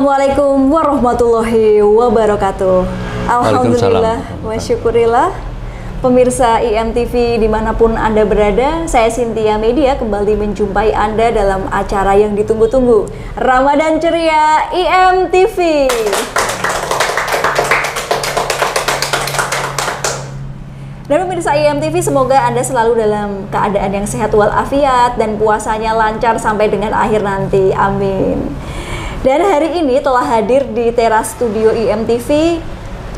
Assalamualaikum warahmatullahi wabarakatuh. Alhamdulillah wa syukurillah. Pemirsa IMTV dimanapun Anda berada, saya Cynthia Media kembali menjumpai Anda dalam acara yang ditunggu-tunggu, Ramadan Ceria IMTV. Dan pemirsa IMTV, semoga Anda selalu dalam keadaan yang sehat walafiat dan puasanya lancar sampai dengan akhir nanti. Amin. Dan hari ini telah hadir di teras studio IMTV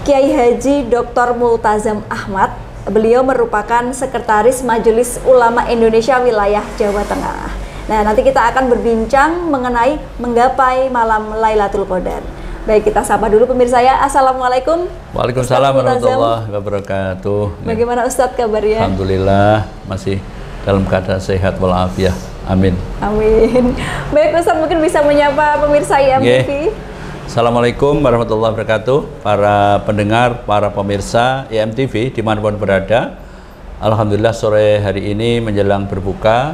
Kiai Haji Dr. Multazam Ahmad. Beliau merupakan Sekretaris Majelis Ulama Indonesia Wilayah Jawa Tengah. Nah, nanti kita akan berbincang mengenai menggapai malam Lailatul Qadar. Baik, kita sapa dulu pemirsa ya. Assalamualaikum. Waalaikumsalam warahmatullahi wabarakatuh. Bagaimana Ustadz kabarnya? Alhamdulillah masih dalam keadaan sehat walafiat. Amin. Amin. Baik Ustadz, mungkin bisa menyapa pemirsa IMTV. Assalamualaikum warahmatullahi wabarakatuh. Para pendengar, para pemirsa IMTV dimanapun berada. Alhamdulillah sore hari ini menjelang berbuka,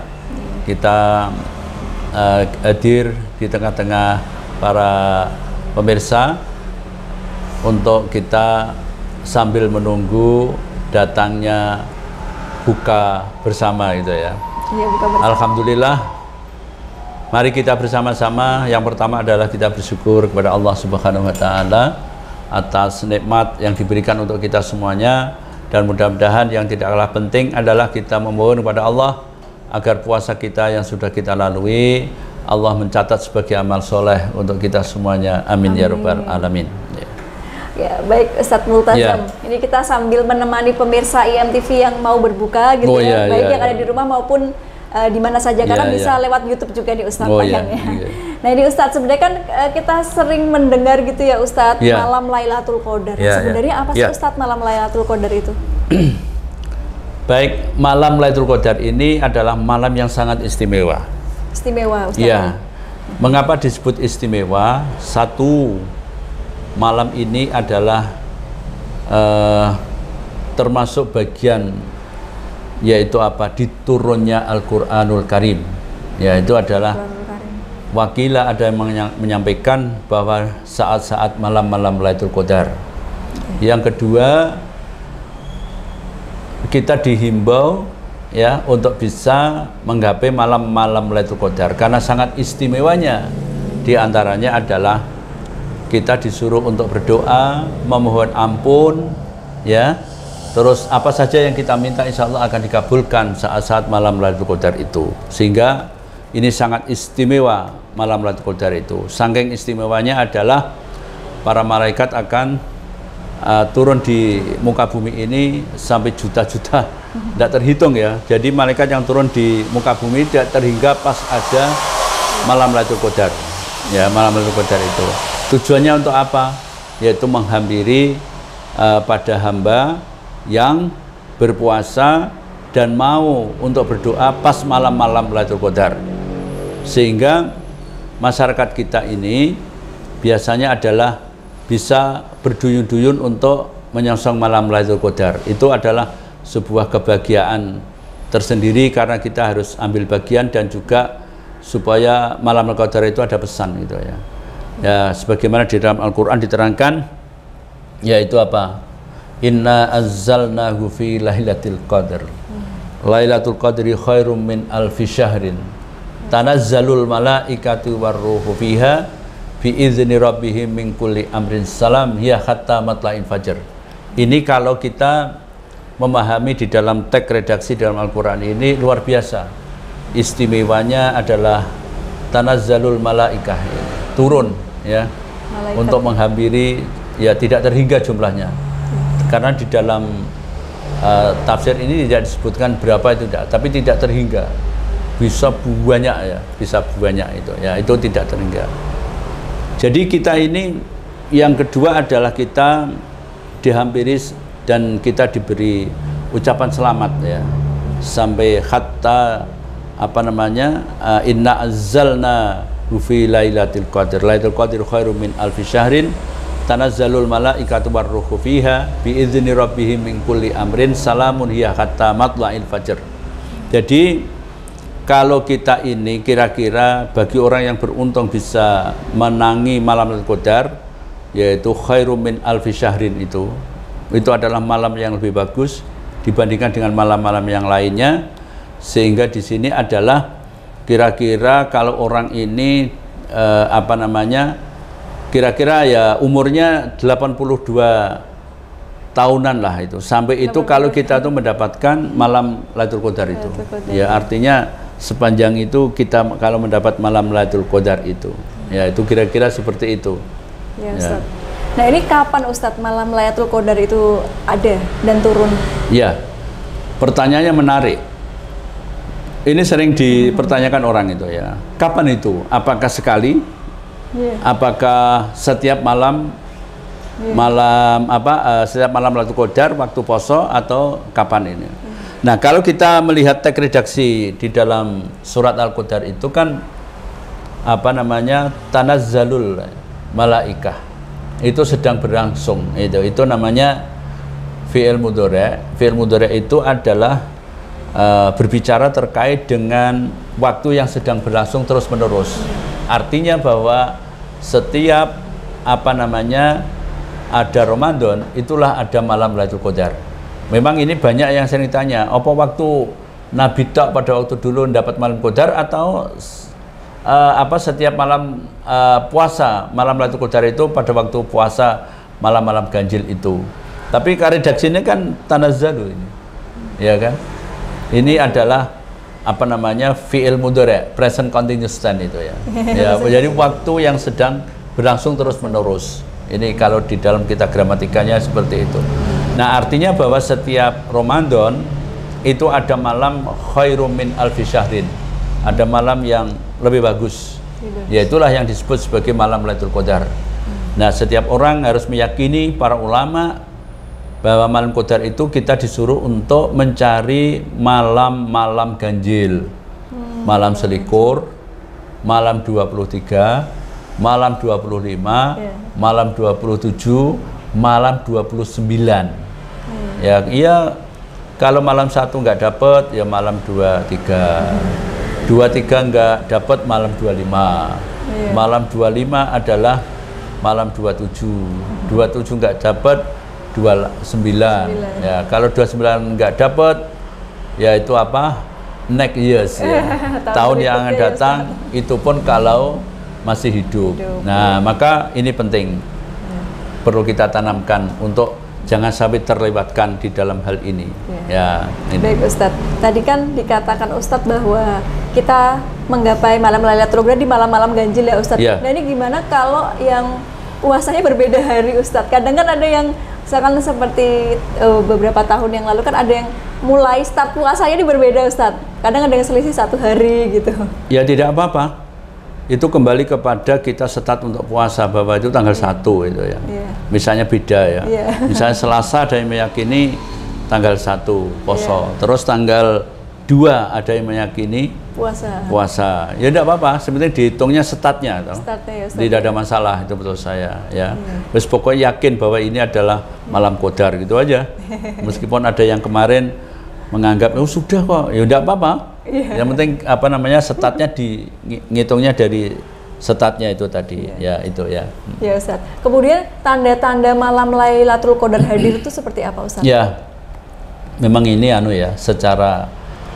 kita hadir di tengah-tengah para pemirsa untuk kita sambil menunggu datangnya buka bersama gitu ya. Ya, buka bersama. Alhamdulillah, mari kita bersama-sama. Yang pertama adalah kita bersyukur kepada Allah Subhanahu wa Ta'ala atas nikmat yang diberikan untuk kita semuanya, dan mudah-mudahan yang tidak kalah penting adalah kita memohon kepada Allah agar puasa kita yang sudah kita lalui Allah mencatat sebagai amal soleh untuk kita semuanya. Amin, ya rabbal alamin. Ya, baik Ustadz Multazam. Ini kita sambil menemani pemirsa IMTV yang mau berbuka gitu baik yang ada di rumah maupun di mana saja, karena bisa lewat YouTube juga nih Ustadz tayangnya. Nah, ini Ustadz, sebenarnya kan kita sering mendengar gitu ya Ustadz, malam Lailatul Qadar. Sebenarnya apa sih Ustadz malam Lailatul Qadar itu? Baik, malam Lailatul Qadar ini adalah malam yang sangat istimewa. Istimewa Ustadz. Ya. Mengapa disebut istimewa? Satu, malam ini adalah termasuk bagian, yaitu apa? Diturunnya Al-Quranul Karim. Ya, itu adalah wakilah ada yang menyampaikan bahwa saat-saat malam-malam Lailatul Qadar. Yang kedua, kita dihimbau ya untuk bisa menggapai malam-malam Lailatul Qadar karena sangat istimewanya. Di antaranya adalah kita disuruh untuk berdoa, memohon ampun, ya. Terus apa saja yang kita minta insya Allah akan dikabulkan saat-saat malam Lailatul Qadar itu. Sehingga ini sangat istimewa malam Lailatul Qadar itu. Saking istimewanya adalah para malaikat akan turun di muka bumi ini sampai juta-juta, tidak terhitung ya. Jadi malaikat yang turun di muka bumi tidak terhingga pas ada malam Lailatul Qadar. Ya, malam Lailatul Qadar itu. Tujuannya untuk apa? Yaitu menghampiri pada hamba yang berpuasa dan mau untuk berdoa pas malam-malam Lailatul Qadar. Sehingga masyarakat kita ini biasanya adalah bisa berduyun-duyun untuk menyongsong malam Lailatul Qadar. Itu adalah sebuah kebahagiaan tersendiri karena kita harus ambil bagian, dan juga supaya malam Lailatul Qadar itu ada pesan gitu ya. Ya, sebagaimana di dalam Al-Quran diterangkan, yaitu apa? Inna azzalnahu fi lailatul qadar. Lailatul qadri khairum min alfi syahrin. Tanazzalul malaikatu warruhu fiha bi izni rabbihim min kulli amrin salam hiya hatta matla'il fajr. Ini kalau kita memahami di dalam teks redaksi dalam Al-Quran ini luar biasa. Istimewanya adalah tanazzalul malaikah, turun ya, malaikat untuk menghampiri, ya tidak terhingga jumlahnya. Karena di dalam tafsir ini tidak disebutkan berapa itu, tidak, tapi tidak terhingga. Bisa banyak ya, bisa banyak itu ya, itu tidak terhingga. Jadi kita ini yang kedua adalah kita dihampiri dan kita diberi ucapan selamat ya, sampai hatta apa namanya, inna azzalna fi lailatul qadr. Lailatul qadr khairum min alfi syahrin tanazzalul malaikatu warruhu fiha bi izni rabbihim min kulli amrin salamun hiya hatta matla'il fajr. Jadi kalau kita ini kira-kira bagi orang yang beruntung bisa menangi malam Lailatul Qadar, yaitu khairum min alfi syahrin, itu adalah malam yang lebih bagus dibandingkan dengan malam-malam yang lainnya. Sehingga di sini adalah kira-kira kalau orang ini apa namanya, kira-kira ya umurnya 82 tahunan lah itu. Sampai itu kalau kita tuh mendapatkan malam Lailatul Qadar itu. Ya artinya sepanjang itu kita kalau mendapat malam Lailatul Qadar itu. Ya itu kira-kira seperti itu. Ya, Ustaz. Nah, ini kapan Ustadz malam Lailatul Qadar itu ada dan turun? Ya. Pertanyaannya menarik. Ini sering dipertanyakan orang itu ya. Kapan itu? Apakah sekali? Apakah setiap malam setiap malam Lailatul Qadar waktu poso, atau kapan ini? Nah, kalau kita melihat teks redaksi di dalam surat Al-Qadar itu kan apa namanya, tanazzalul malaikah, itu sedang berlangsung, itu namanya fi'il mudhari'. Fi'il mudhari' itu adalah berbicara terkait dengan waktu yang sedang berlangsung terus menerus. Artinya bahwa setiap apa namanya ada Ramadan, itulah ada malam Lailatul Qadar. Memang ini banyak yang sering ditanya, apa waktu Nabi tak pada waktu dulu dapat malam Qadar, atau apa setiap malam puasa malam Lailatul Qadar itu pada waktu puasa malam-malam ganjil itu. Tapi redaksinya kan tanazzalu ini, ya kan? Ini adalah apa namanya fi'il mudhari', present continuous tense itu ya. Ya, jadi waktu yang sedang berlangsung terus menerus. Ini kalau di dalam kita gramatikanya seperti itu. Nah, artinya bahwa setiap Ramadan itu ada malam khairum min alfi syahrin. Ada malam yang lebih bagus. Yaitulah yang disebut sebagai malam Lailatul Qadar. Nah, setiap orang harus meyakini, para ulama, bahwa malam Qadar itu kita disuruh untuk mencari malam-malam ganjil, malam selikur, malam 23, malam 25, malam 27, malam 29. Ya, iya, kalau malam 1 nggak dapat, ya malam 23. 23 nggak dapat, malam 25. Malam 25 adalah malam 27. 27 nggak dapat, 29. Ya, kalau 29 nggak dapat, ya itu apa? Next years ya. Tahun yang akan datang, itu pun kalau masih hidup. Nah, maka ini penting. Perlu kita tanamkan untuk jangan sampai terlewatkan di dalam hal ini. Ya, ini. Baik Ustadz, tadi kan dikatakan Ustadz bahwa kita menggapai malam Lailatul Qadar di malam-malam ganjil ya Ustadz. Nah, ini gimana kalau yang puasanya berbeda hari Ustadz? Kadang kan ada yang misalkan seperti beberapa tahun yang lalu kan ada yang mulai start puasanya ini berbeda Ustadz. Kadang ada yang selisih 1 hari gitu. Ya tidak apa-apa. Itu kembali kepada kita start untuk puasa, bahwa itu tanggal 1 itu ya. Misalnya beda ya. Misalnya Selasa ada yang meyakini tanggal 1 poso. Terus tanggal 2 ada yang meyakini puasa. Ya tidak apa-apa, sebenarnya dihitungnya startnya. Tidak ada masalah, itu betul saya ya. Terus pokoknya yakin bahwa ini adalah malam Qadar gitu aja. Meskipun ada yang kemarin menganggap oh sudah kok, ya tidak apa-apa. Yang penting apa namanya startnya ngitungnya dari startnya itu tadi. Ya itu ya. Ya Ustaz. Kemudian tanda-tanda malam Lailatul Qadar hadir itu seperti apa Ustaz? Ya, memang ini ya secara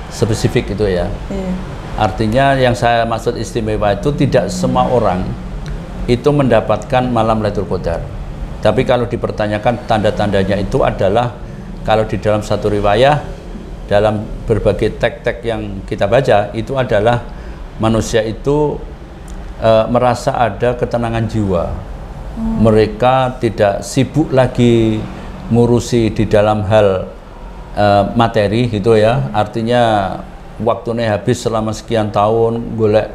spesifik itu ya. Artinya yang saya maksud istimewa itu tidak semua orang itu mendapatkan malam Lailatul Qadar. Tapi kalau dipertanyakan tanda-tandanya itu adalah kalau di dalam satu riwayah, dalam berbagai teks-teks yang kita baca itu adalah manusia itu merasa ada ketenangan jiwa. Mereka tidak sibuk lagi ngurusi di dalam hal materi gitu ya, artinya waktunya habis selama sekian tahun golek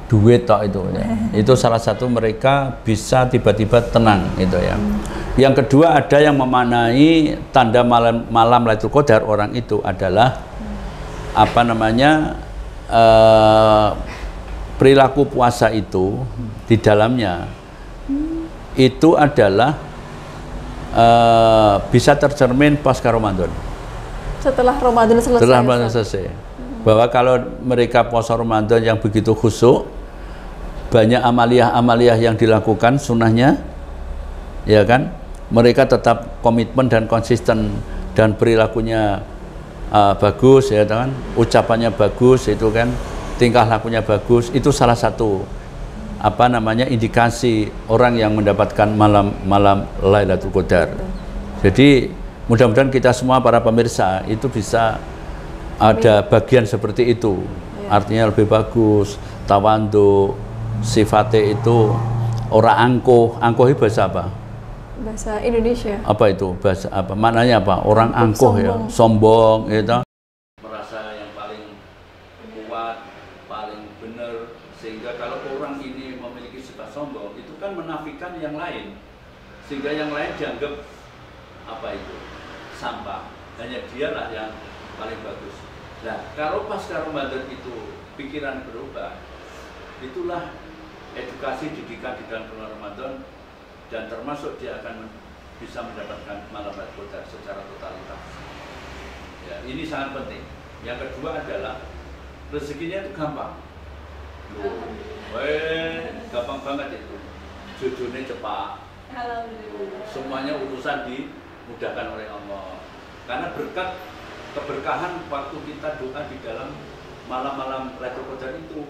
duit tak itu ya. Itu salah satu mereka bisa tiba-tiba tenang itu ya. Yang kedua, ada yang memaknai tanda malam Lailatul Qadar orang itu adalah apa namanya perilaku puasa itu di dalamnya itu adalah bisa tercermin pasca Ramadan. Setelah Ramadan selesai. Setelah Ramadan selesai. bahwa kalau mereka puasa Ramadan yang begitu khusyuk, banyak amaliyah-amaliyah yang dilakukan sunnahnya, ya kan, mereka tetap komitmen dan konsisten dan perilakunya bagus, ya kan, ucapannya bagus, itu kan, tingkah lakunya bagus, itu salah satu apa namanya indikasi orang yang mendapatkan malam Lailatul Qadar. Jadi mudah-mudahan kita semua para pemirsa itu bisa ada bagian seperti itu, artinya lebih bagus, tawadhu, sifatnya itu orang angkuh. Angkuh itu bahasa apa? Bahasa Indonesia. Apa itu? Bahasa apa? Maknanya apa? Orang angkuh, ya, sombong, gitu. Merasa yang paling kuat, paling benar, sehingga kalau orang ini memiliki sifat sombong, itu kan menafikan yang lain, sehingga yang lain dianggap apa itu? Sampah. Hanya dialah yang paling bagus. Nah, kalau pasca Ramadan itu pikiran berubah, itulah edukasi didikan di dalam bulan Ramadan, dan termasuk dia akan bisa mendapatkan malam Lailatul Qadar secara totalitas. Ya, ini sangat penting. Yang kedua adalah rezekinya itu gampang. Gampang banget itu. Jodohnya cepat. Semuanya urusan dimudahkan oleh Allah. Karena berkat keberkahan waktu kita doa di dalam malam-malam Lailatul Qadar itu,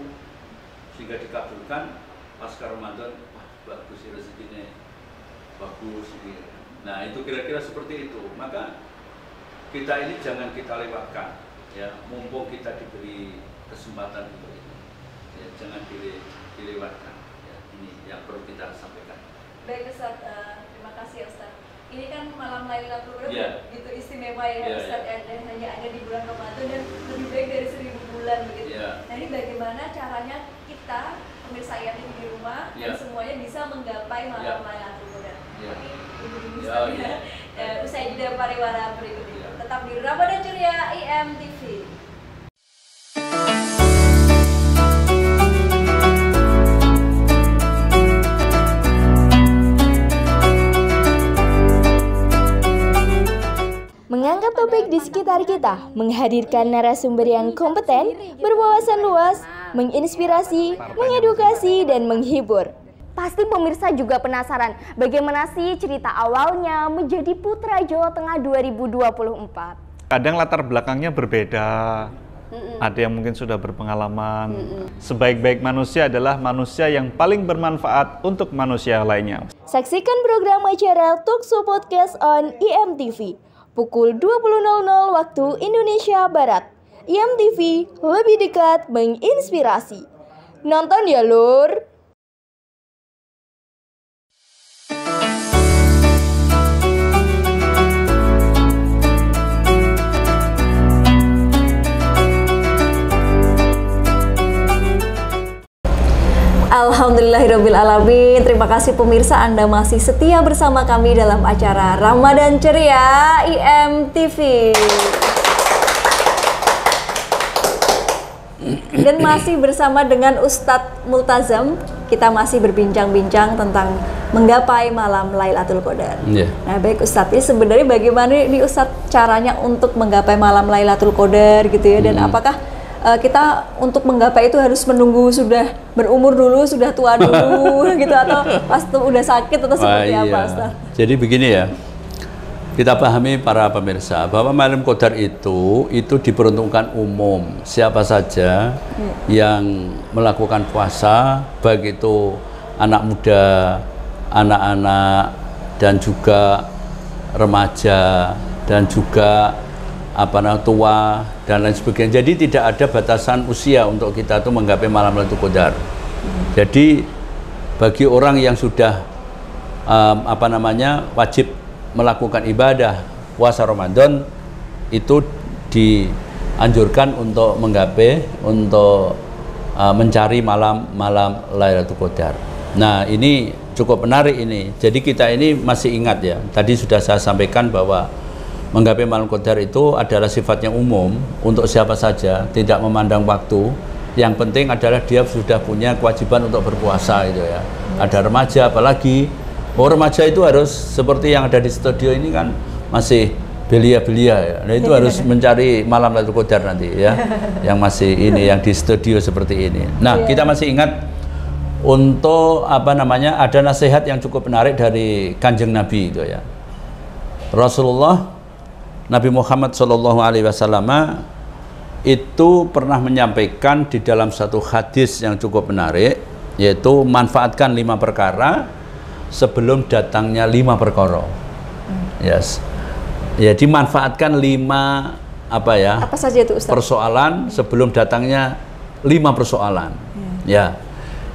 sehingga dikabulkan pasca Ramadan. Wah, bagus sih rezekinya, bagus gitu. Nah, itu kira-kira seperti itu. Maka kita ini jangan kita lewatkan, ya, mumpung kita diberi kesempatan untuk itu, ya, jangan dilewatkan, ya. Ini yang perlu kita sampaikan. Baik Ustaz, terima kasih Ustaz. Ini kan malam Lailatul Qadar begitu istimewa ya Ustaz, dan hanya ada di bulan Ramadan dan lebih baik dari 1000 bulan begitu. Nah, ini bagaimana caranya kita pemirsa IM di rumah dan semuanya bisa menggapai malam Lailatul Qadar? Usai jeda pariwara berikut ini. Tetap di Ramadan Ceria IM TV. Mengangkat topik di sekitar kita, menghadirkan narasumber yang kompeten, berwawasan luas, menginspirasi, mengedukasi, dan menghibur. Pasti pemirsa juga penasaran bagaimana sih cerita awalnya menjadi Putra Jawa Tengah 2024. Kadang latar belakangnya berbeda, ada yang mungkin sudah berpengalaman. Sebaik-baik manusia adalah manusia yang paling bermanfaat untuk manusia lainnya. Saksikan program acara Talkshow Podcast on IMTV. Pukul 20.00 waktu Indonesia Barat. IMTV lebih dekat menginspirasi. Nonton ya lur. Alhamdulillahirrabbilalamin. Terima kasih pemirsa, Anda masih setia bersama kami dalam acara Ramadan Ceria IMTV. Dan masih bersama dengan Ustadz Multazam, kita masih berbincang-bincang tentang menggapai malam Lailatul Qadar. Nah, baik Ustadz, ini sebenarnya bagaimana nih Ustadz caranya untuk menggapai malam Lailatul Qadar gitu ya, dan apakah kita untuk menggapai itu harus menunggu sudah berumur dulu, sudah tua dulu gitu, atau pas udah sakit atau seperti apa Ustaz? Jadi begini ya, kita pahami para pemirsa bahwa malam Qadar itu diperuntukkan umum, siapa saja yang melakukan puasa, baik itu anak muda, anak-anak, dan juga remaja, dan juga tua dan lain sebagainya. Jadi tidak ada batasan usia untuk kita tuh menggapai malam Lailatul Qadar. Jadi bagi orang yang sudah wajib melakukan ibadah puasa Ramadan, itu dianjurkan untuk menggapai, untuk mencari malam Lailatul Qadar. Nah, ini cukup menarik ini. Jadi kita ini masih ingat ya, tadi sudah saya sampaikan bahwa menggapai malam Qadar itu adalah sifatnya umum untuk siapa saja, tidak memandang waktu. Yang penting adalah dia sudah punya kewajiban untuk berpuasa itu ya. Ada remaja, apalagi remaja itu harus seperti yang ada di studio ini kan, masih belia-belia ya. Nah itu harus mencari malam Lailatul Qadar nanti ya. Yang masih ini yang di studio seperti ini. Nah, kita masih ingat untuk apa namanya ada nasihat yang cukup menarik dari Kanjeng Nabi itu ya. Rasulullah Nabi Muhammad SAW itu pernah menyampaikan di dalam satu hadis yang cukup menarik, yaitu manfaatkan 5 perkara sebelum datangnya 5 perkara. Yes. Ya, dimanfaatkan 5 apa ya? Apa saja itu, Ustaz? Persoalan sebelum datangnya 5 persoalan. Ya.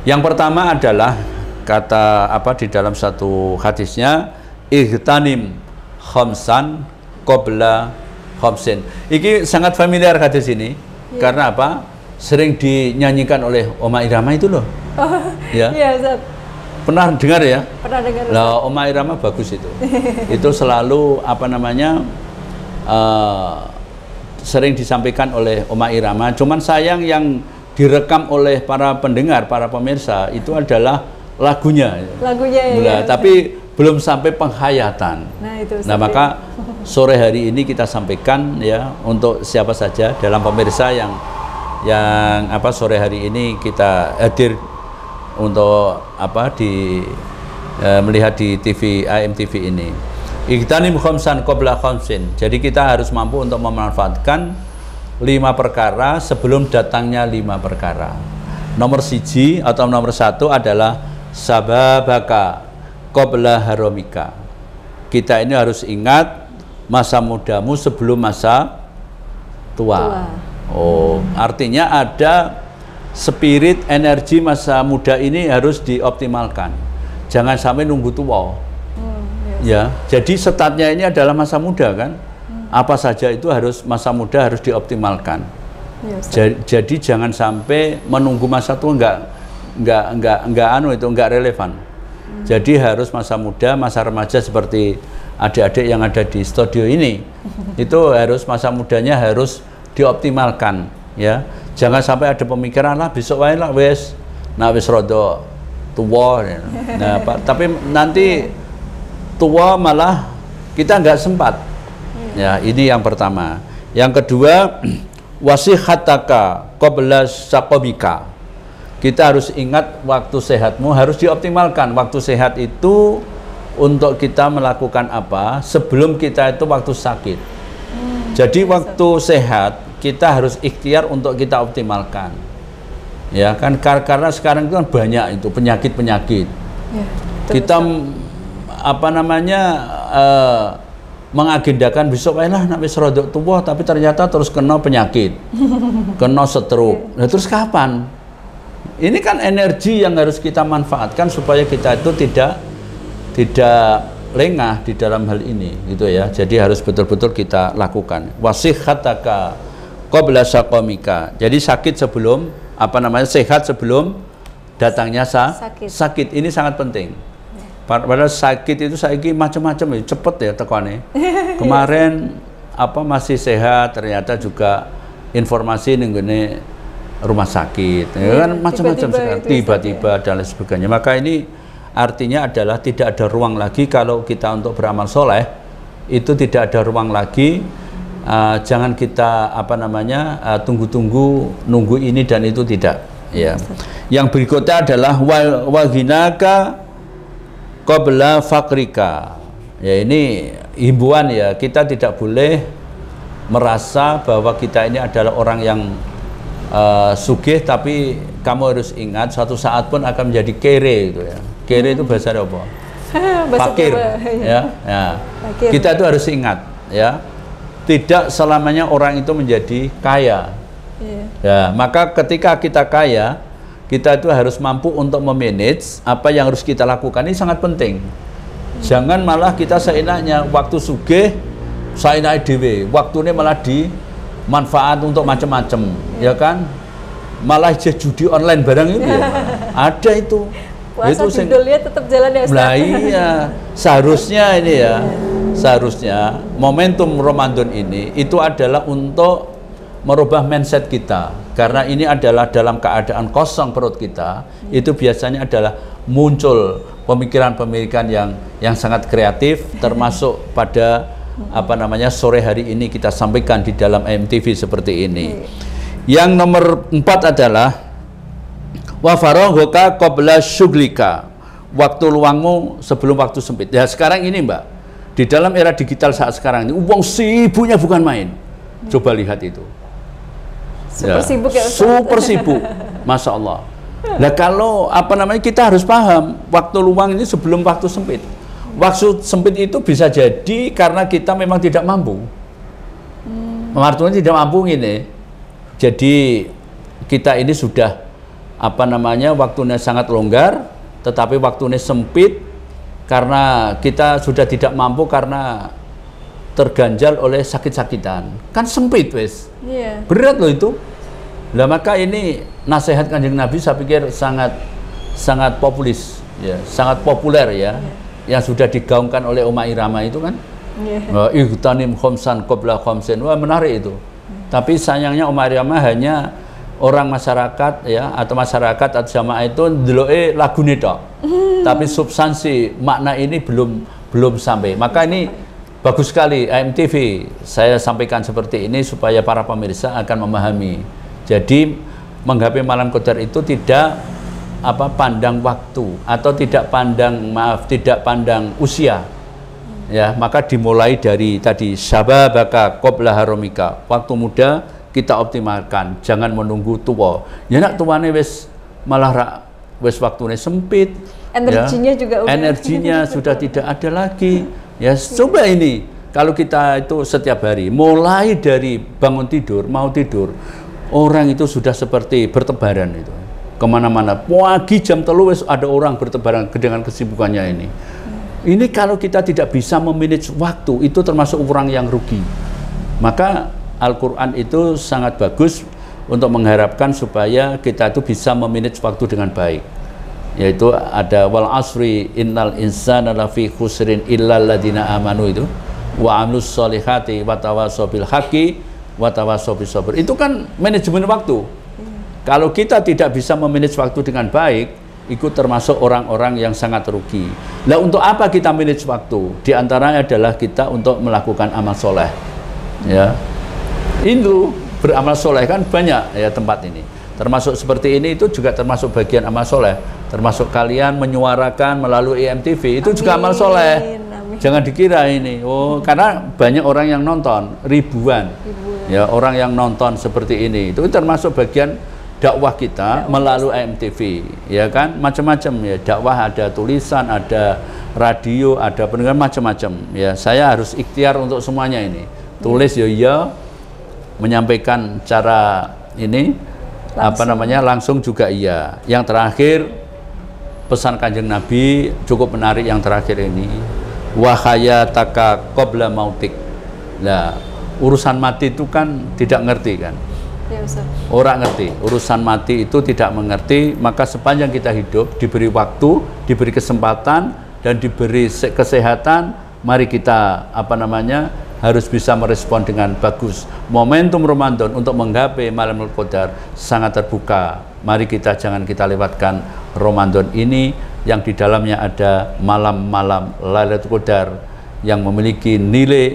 Yang pertama adalah kata apa di dalam satu hadisnya, ihtanim khamsan qabla khamsin. Iki sangat familiar hadis ini. Karena apa? Sering dinyanyikan oleh Oma Irama itu loh. Ya. Iya, Ustaz. Pernah dengar ya? Pernah dengar. Lah, Oma Irama bagus itu. Itu selalu apa namanya sering disampaikan oleh Oma Irama. Cuman sayang yang direkam oleh para pendengar, para pemirsa itu adalah lagunya. Lagunya ya. Nah, tapi belum sampai penghayatan. Nah, itu. Nah, maka sore hari ini kita sampaikan ya untuk siapa saja dalam pemirsa yang apa sore hari ini kita hadir untuk apa melihat di TV AMTV ini. Igtanim khamsan qabla khamsin. Jadi kita harus mampu untuk memanfaatkan 5 perkara sebelum datangnya 5 perkara. Nomor 1 atau nomor 1 adalah sababaka qabla haromika. Kita ini harus ingat masa mudamu sebelum masa tua. Oh, artinya ada spirit energi masa muda ini harus dioptimalkan. Jangan sampai nunggu tua. Ya, jadi startnya ini adalah masa muda kan. Apa saja itu harus masa muda harus dioptimalkan. Jadi jangan sampai menunggu masa tua enggak relevan. Jadi harus masa muda, masa remaja seperti adik-adik yang ada di studio ini. Itu harus masa mudanya harus dioptimalkan ya. Jangan sampai ada pemikiran lah besok wae lah wes. Nah wis rada tua. Nah, tapi nanti tua malah kita nggak sempat. Ya, ini yang pertama. Yang kedua, wasihataka qabla saqabika. Kita harus ingat waktu sehatmu harus dioptimalkan. Waktu sehat itu untuk kita melakukan apa? Sebelum kita itu waktu sakit. Jadi waktu sehat kita harus ikhtiar untuk kita optimalkan. Ya kan, karena sekarang itu kan banyak itu penyakit-penyakit. Ya, kita apa namanya mengagendakan besok lah nak wis rodok tua tapi ternyata terus kena penyakit. Kena stroke. Nah, terus kapan? Ini kan energi yang harus kita manfaatkan supaya kita itu tidak lengah di dalam hal ini gitu ya. Jadi harus betul-betul kita lakukan. Wasihataka qabla saqamika. Jadi sakit sebelum apa namanya sehat sebelum datangnya sakit. Ini sangat penting. Padahal sakit itu saiki macam-macam ya, cepet ya tekone. Kemarin apa masih sehat ternyata juga informasi nenggone rumah sakit. Ya kan macam-macam sekarang tiba-tiba dan lain sebagainya. Maka ini artinya adalah tidak ada ruang lagi kalau kita untuk beramal soleh itu tidak ada ruang lagi. Jangan kita apa namanya tunggu-tunggu nunggu ini dan itu tidak ya. Yang berikutnya adalah waghinaka qabla fakrika. Ya, ini himbauan ya, kita tidak boleh merasa bahwa kita ini adalah orang yang sugih, tapi kamu harus ingat suatu saat pun akan menjadi kere itu ya. Kere itu bahasa apa? Fakir ya. Fakir. Kita itu harus ingat ya. Tidak selamanya orang itu menjadi kaya. Ya, maka ketika kita kaya, kita itu harus mampu untuk memanage apa yang harus kita lakukan. Ini sangat penting. Jangan malah kita seenaknya waktu sugih saenake dhewe, waktune malah dimanfaat untuk macam-macam, ya kan? Malah judi online barang itu ya. Ada itu. Puasa judulnya tetap jalan ya Ustaz. Nah iya, seharusnya ini ya. Seharusnya momentum Ramadan ini itu adalah untuk merubah mindset kita, karena ini adalah dalam keadaan kosong perut kita, itu biasanya adalah muncul pemikiran-pemikiran yang sangat kreatif, termasuk pada apa namanya sore hari ini kita sampaikan di dalam AMTV seperti ini. Yang nomor 4 adalah wa faraghuka qabla syughlika. Waktu luangmu sebelum waktu sempit. Ya sekarang ini Mbak, di dalam era digital saat sekarang ini uang sibuknya bukan main. Coba lihat itu. Super sibuk ya Ustaz. Super sibuk. Masya Allah. Nah kalau apa namanya kita harus paham waktu luang ini sebelum waktu sempit. Waktu sempit itu bisa jadi karena kita memang tidak mampu. Artinya tidak mampu ini. Jadi kita ini sudah apa namanya waktunya sangat longgar, tetapi waktunya sempit karena kita sudah tidak mampu karena terganjal oleh sakit-sakitan. Kan sempit wes. Berat loh itu. Nah maka ini nasihat Kanjeng Nabi saya pikir sangat populis ya, sangat populer ya, yang sudah digaungkan oleh Umma Irama itu kan. Ihtanim khomsan qabla khomsin. Wah menarik itu. Tapi sayangnya Umma Irama hanya orang masyarakat ya, atau masyarakat atau jamaah itu ndeloke lagune tok. Tapi substansi makna ini belum sampai. Maka ini bagus sekali AMTV saya sampaikan seperti ini supaya para pemirsa akan memahami. Jadi menggapai malam qadar itu tidak pandang waktu atau tidak pandang usia. Ya, maka dimulai dari tadi syababaka qabla haromika. Waktu muda kita optimalkan, jangan menunggu tua. Ya nak tuane wis malah wis waktune sempit. Energinya juga udah. Energinya sudah tidak ada lagi. Ya, coba ini kalau kita itu setiap hari mulai dari bangun tidur, mau tidur, orang itu sudah seperti bertebaran itu kemana-mana. Pagi jam 3 ada orang bertebaran dengan kesibukannya ini. Ini kalau kita tidak bisa memanage waktu, itu termasuk orang yang rugi. Maka Al-Quran itu sangat bagus untuk mengharapkan supaya kita itu bisa memanage waktu dengan baik. Yaitu ada wal asri innal insana lafi khusrin illal ladina amanu itu wa amilus solihati wa tawasaw bil haqqi wa tawasaw bis sabr. Itu kan manajemen waktu. Kalau kita tidak bisa memanage waktu dengan baik, itu termasuk orang-orang yang sangat rugi. Lah untuk apa kita manage waktu? Di antaranya adalah kita untuk melakukan amal soleh. Ya. Itu beramal soleh kan banyak ya tempat ini. Termasuk seperti ini itu juga termasuk bagian amal soleh. Termasuk kalian menyuarakan melalui AMTV itu juga amal soleh. Jangan dikira ini, karena banyak orang yang nonton, ribuan. Ya orang yang nonton seperti ini itu termasuk bagian dakwah kita melalui AMTV, ya kan macam-macam ya dakwah, ada tulisan, ada radio, ada pendengar macam-macam. Ya saya harus ikhtiar untuk semuanya ini. Tulis ya, menyampaikan cara ini langsung juga iya. Yang terakhir pesan Kanjeng Nabi cukup menarik yang terakhir ini. Wa hayataka qabla mautik. Nah, urusan mati itu kan tidak ngerti kan? Ya, Ustaz. Orang ngerti, urusan mati itu tidak mengerti, maka sepanjang kita hidup diberi waktu, diberi kesempatan dan diberi kesehatan, mari kita harus bisa merespon dengan bagus. Momentum Ramadan untuk menggapai malam qadar sangat terbuka. Mari jangan kita lewatkan Ramadan ini yang di dalamnya ada malam-malam Lailatul Qadar yang memiliki nilai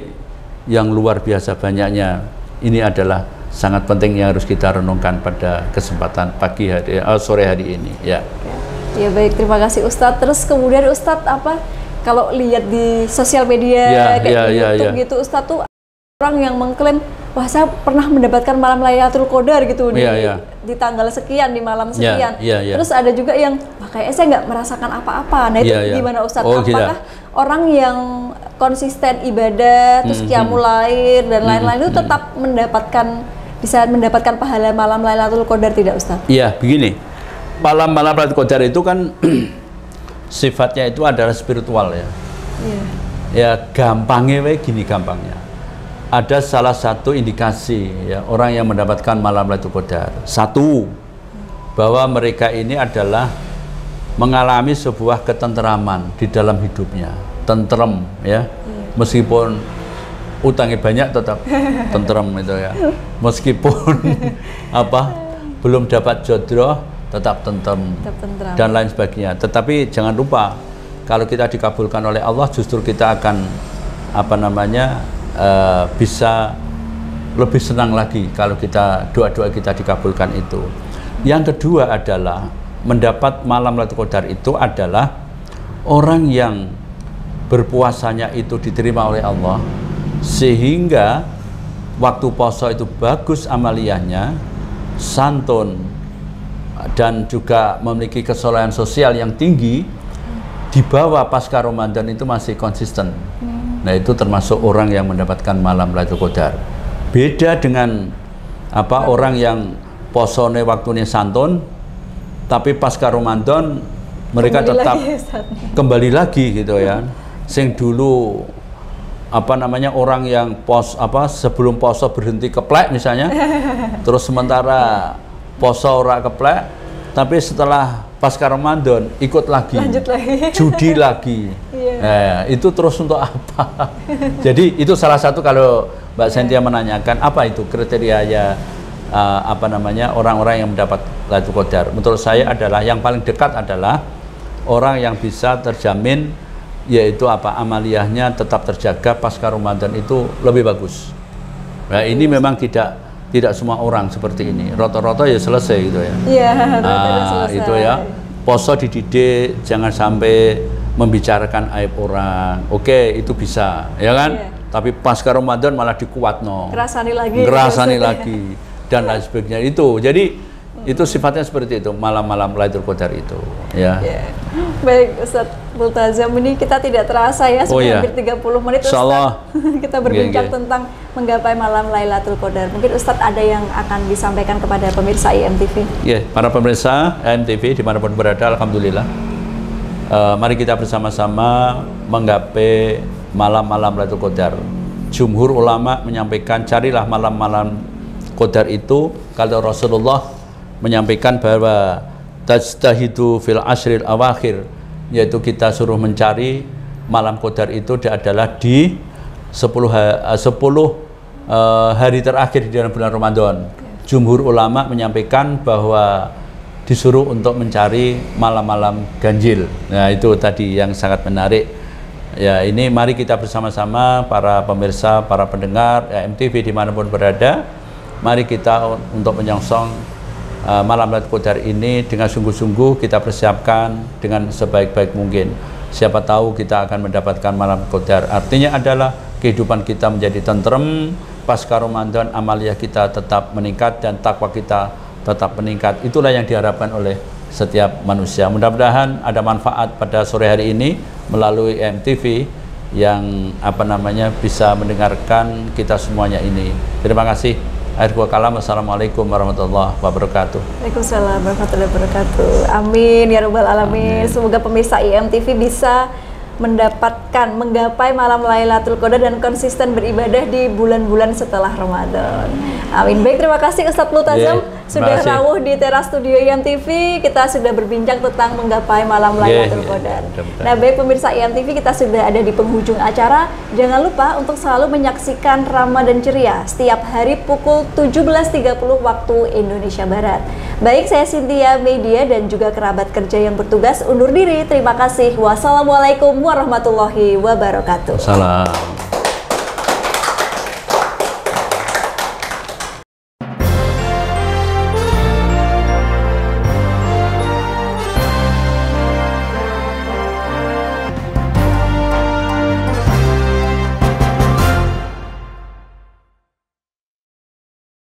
yang luar biasa banyaknya. Ini adalah sangat penting yang harus kita renungkan pada kesempatan sore hari ini. Ya. Ya baik, terima kasih Ustadz. Terus kemudian Ustadz kalau lihat di sosial media YouTube gitu, Ustadz tuh orang yang mengklaim, wah saya pernah mendapatkan malam Lailatul Qadar gitu di tanggal sekian, di malam sekian. Terus ada juga yang, wah kayaknya saya nggak merasakan apa-apa. Nah itu gimana Ustadz? Apakah orang yang konsisten ibadah, terus qiyamul lail dan lain-lain itu tetap bisa mendapatkan pahala malam Lailatul Qadar tidak Ustadz? Iya, begini. Malam Lailatul Qadar itu kan sifatnya itu adalah spiritual ya. Ya gampangnya gampangnya. Ada salah satu indikasi ya orang yang mendapatkan malam Lailatul Qadar. Satu, bahwa mereka ini adalah mengalami sebuah ketenteraman di dalam hidupnya, tentrem ya. Meskipun utangnya banyak tetap tentrem itu ya. Meskipun belum dapat jodoh tetap tentrem dan lain sebagainya. Tetapi jangan lupa kalau kita dikabulkan oleh Allah justru kita akan bisa lebih senang lagi kalau kita doa-doa kita dikabulkan itu. Yang kedua adalah mendapat malam Lailatul Qadar itu adalah orang yang berpuasanya itu diterima oleh Allah, sehingga waktu poso itu bagus amaliyahnya, santun, dan juga memiliki kesolehan sosial yang tinggi. Di bawah pasca Ramadan itu masih konsisten. Nah, itu termasuk orang yang mendapatkan malam Lailatul Qadar. Beda dengan orang yang posone waktunya santun, tapi pasca Ramadan mereka tetap kembali lagi gitu ya. Sing dulu orang yang sebelum poso berhenti keplek misalnya, terus sementara poso ora keplek, tapi setelah pasca Ramadan ikut lagi, judi lagi. Itu terus untuk apa? Jadi itu salah satu, kalau Mbak Cynthia menanyakan apa itu kriteria orang-orang yang mendapat Lailatul Qadar. Menurut saya adalah yang paling dekat adalah orang yang bisa terjamin, yaitu amaliyahnya tetap terjaga pasca Ramadan itu lebih bagus. Nah, ini memang tidak semua orang seperti ini. Rata-rata ya selesai gitu ya. Iya, selesai. Itu ya. Poso dididik jangan sampai membicarakan aib orang. Oke, itu bisa, ya kan? Iya. Tapi pasca Ramadan malah dikuatno. Ngerasani lagi dan lain sebagainya itu. Jadi itu sifatnya seperti itu, malam-malam Lailatul Qadar itu, ya. Baik, Ustadz Multazam, ini kita tidak terasa ya, sudah hampir 30 menit Ustadz. Kita berbincang tentang menggapai malam Lailatul Qadar. Mungkin Ustadz ada yang akan disampaikan kepada pemirsa IMTV. Para pemirsa IMTV dimanapun berada, alhamdulillah. Mari kita bersama-sama menggapai malam-malam Lailatul Qadar. Jumhur ulama menyampaikan, carilah malam-malam Qadar itu. Kalau Rasulullah menyampaikan bahwa tajtahidu fil ashril awakhir, yaitu kita suruh mencari malam Qadar itu adalah di 10 hari terakhir di dalam bulan Ramadan. Jumhur ulama menyampaikan bahwa disuruh untuk mencari malam-malam ganjil. Nah, itu tadi yang sangat menarik. Ya, ini mari kita bersama-sama para pemirsa, para pendengar MTV dimanapun berada, mari kita untuk menyongsong malam Lailatul Qadar ini dengan sungguh-sungguh kita persiapkan dengan sebaik-baik mungkin. Siapa tahu kita akan mendapatkan malam Qadar. Artinya adalah kehidupan kita menjadi tentrem, pasca Ramadan amaliyah kita tetap meningkat dan takwa kita tetap meningkat. Itulah yang diharapkan oleh setiap manusia. Mudah-mudahan ada manfaat pada sore hari ini melalui MTV yang bisa mendengarkan kita semuanya ini. Terima kasih. Akhir kalam, assalamualaikum warahmatullahi wabarakatuh. Waalaikumsalam warahmatullahi wabarakatuh. Amin ya rabbal alamin. Semoga pemirsa IMTV bisa menggapai malam Lailatul Qadar dan konsisten beribadah di bulan-bulan setelah Ramadan. Amin. Baik, terima kasih Ustadz Multazam sudah rawuh di teras studio IMTV. Kita sudah berbincang tentang menggapai malam Lailatul Qadar. Nah, baik pemirsa IMTV, kita sudah ada di penghujung acara. Jangan lupa untuk selalu menyaksikan Ramadan Ceria setiap hari pukul 17.30 waktu Indonesia Barat. Baik, saya Cynthia Media dan juga kerabat kerja yang bertugas undur diri. Terima kasih. Wassalamualaikum warahmatullahi wabarakatuh. Salam.